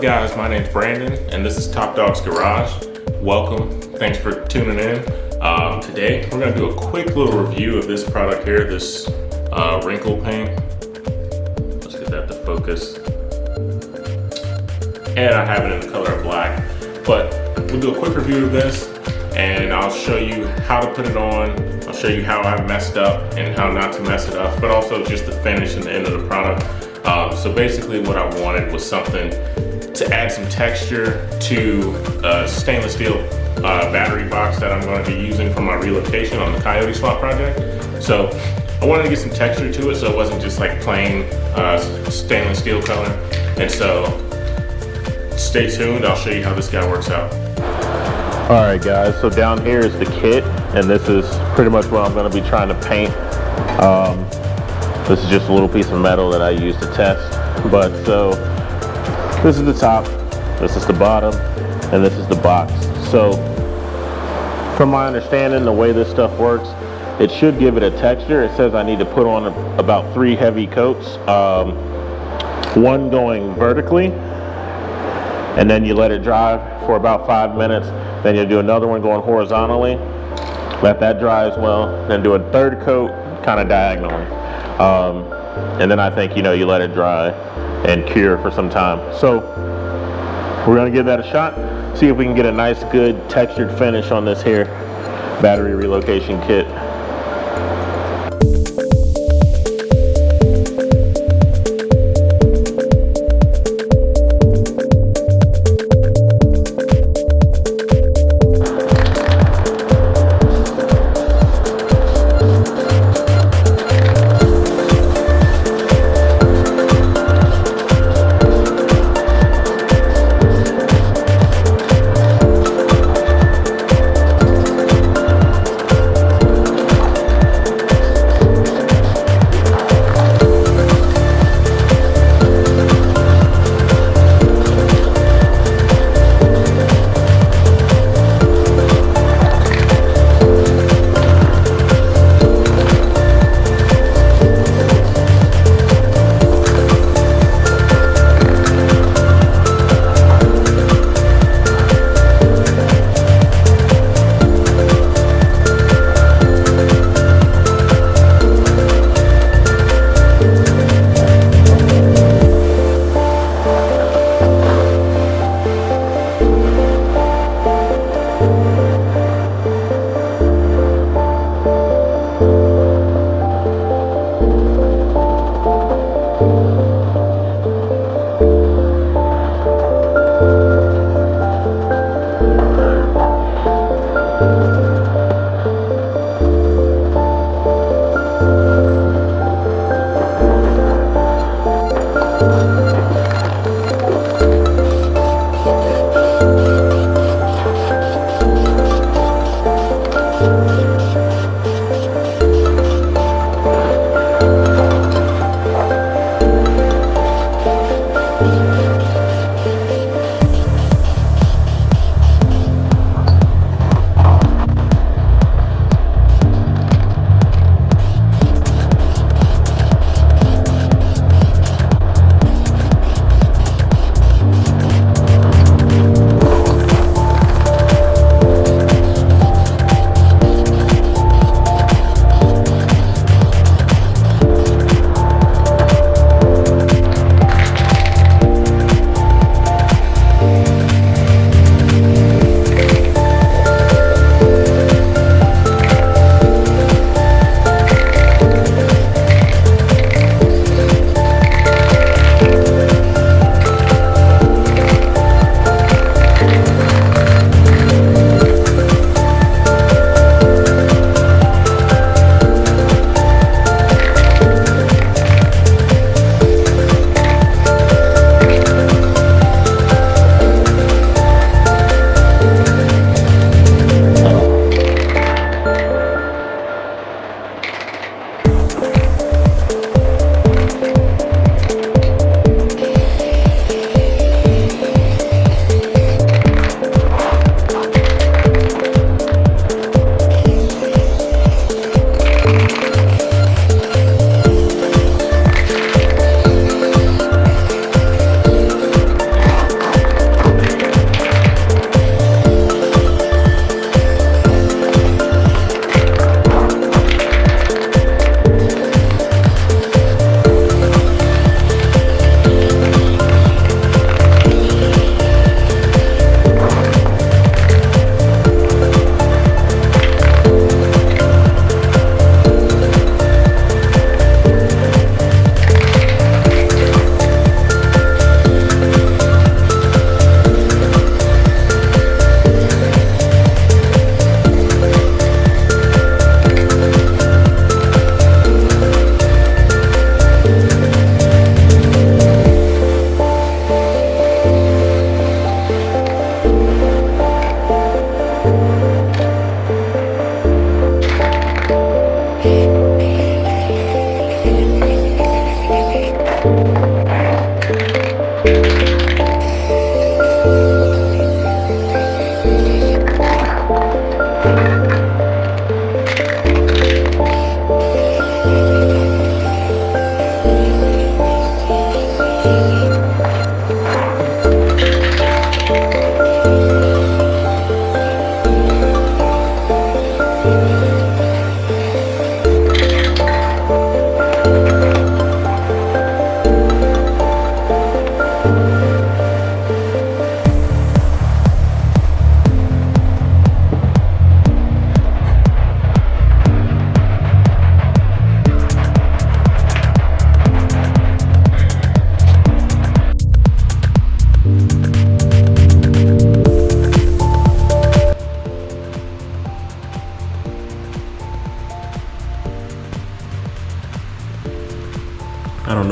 up, guys? My name's Brandon, and this is Top Dog's Garage. Welcome. Thanks for tuning in. Today, we're going to do a quick little review of this product here, this wrinkle paint. Let's get that to focus. And I have it in the color of black. But we'll do a quick review of this, and I'll show you how to put it on. I'll show you how I messed up and how not to mess it up, but also just the finish and the end of the product. So basically what I wanted was something to add some texture to a stainless steel battery box that I'm going to be using for my relocation on the Coyote Slot project. So I wanted to get some texture to it so it wasn't just like plain stainless steel color. And so stay tuned, I'll show you how this guy works out. Alright guys, so down here is the kit, and this is pretty much what I'm going to be trying to paint. This is just a little piece of metal that I use to test. But so this is the top, this is the bottom, and this is the box. So from my understanding, the way this stuff works, it should give it a texture. It says I need to put on about 3 heavy coats, one going vertically, and then you let it dry for about 5 minutes. Then you do another one going horizontally, let that dry as well, then do a third coat kind of diagonally. And then I think, you let it dry and cure for some time. So we're gonna give that a shot, see if we can get a nice, good textured finish on this here battery relocation kit.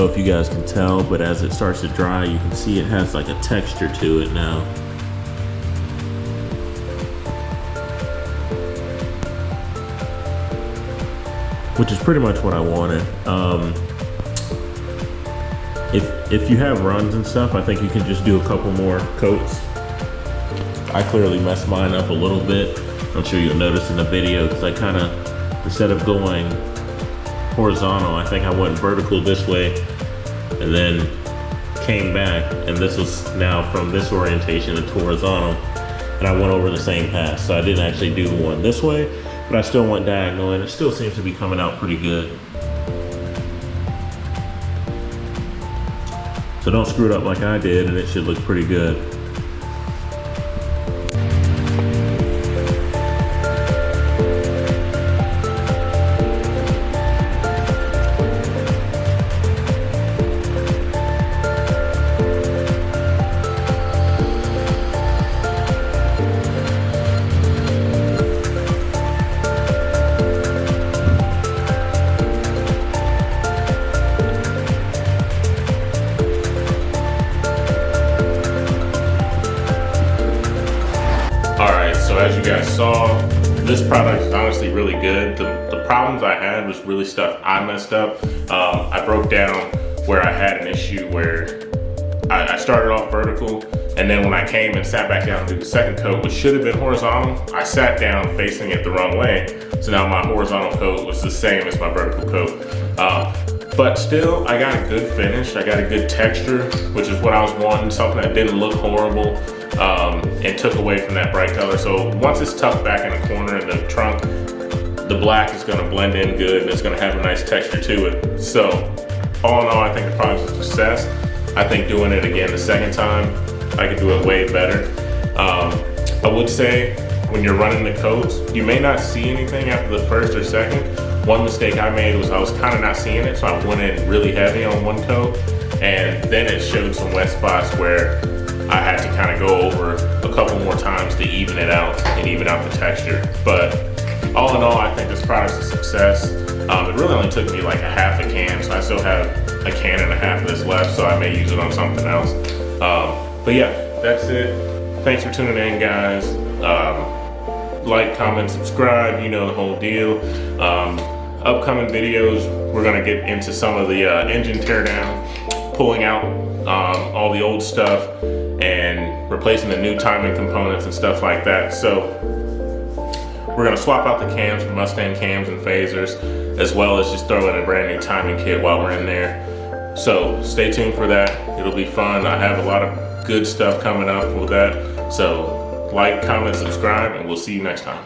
know if you guys can tell, but as it starts to dry, you can see it has like a texture to it now. Which is pretty much what I wanted. If you have runs and stuff, I think you can just do a couple more coats. I clearly messed mine up a little bit. I'm sure you'll notice in the video, because I kind of, instead of going horizontal, I think I went vertical this way and then came back, and this was now from this orientation to horizontal, and I went over the same path. So I didn't actually do one this way, but I still went diagonal, and it still seems to be coming out pretty good. So don't screw it up like I did, and it should look pretty good. So as you guys saw, this product is honestly really good. The problems I had was really stuff I messed up. I broke down where I had an issue where I started off vertical, and then when I came and sat back down to do the second coat, which should have been horizontal, I sat down facing it the wrong way. So now my horizontal coat was the same as my vertical coat. But still, I got a good finish. I got a good texture, which is what I was wanting, something that didn't look horrible. And took away from that bright color. So once it's tucked back in the corner in the trunk, the black is going to blend in good, and it's going to have a nice texture to it. So all in all, I think the product's a success. I think doing it again the second time, I could do it way better. I would say when you're running the coats, you may not see anything after the first or second. One mistake I made was I was kind of not seeing it, so I went in really heavy on one coat, and then it showed some wet spots where I had to kind of go over a couple more times to even it out and even out the texture. But all in all, I think this product's a success. It really only took me like a half a can, so I still have a can and a half of this left, so I may use it on something else. But yeah, that's it. Thanks for tuning in, guys. Like, comment, subscribe, you know the whole deal. Upcoming videos, we're gonna get into some of the engine teardown, pulling out all the old stuff, and replacing the new timing components and stuff like that. So we're gonna swap out the cams for Mustang cams and phasers, as well as just throw in a brand new timing kit while we're in there. So stay tuned for that. It'll be fun. I have a lot of good stuff coming up with that. So like, comment, subscribe, and we'll see you next time.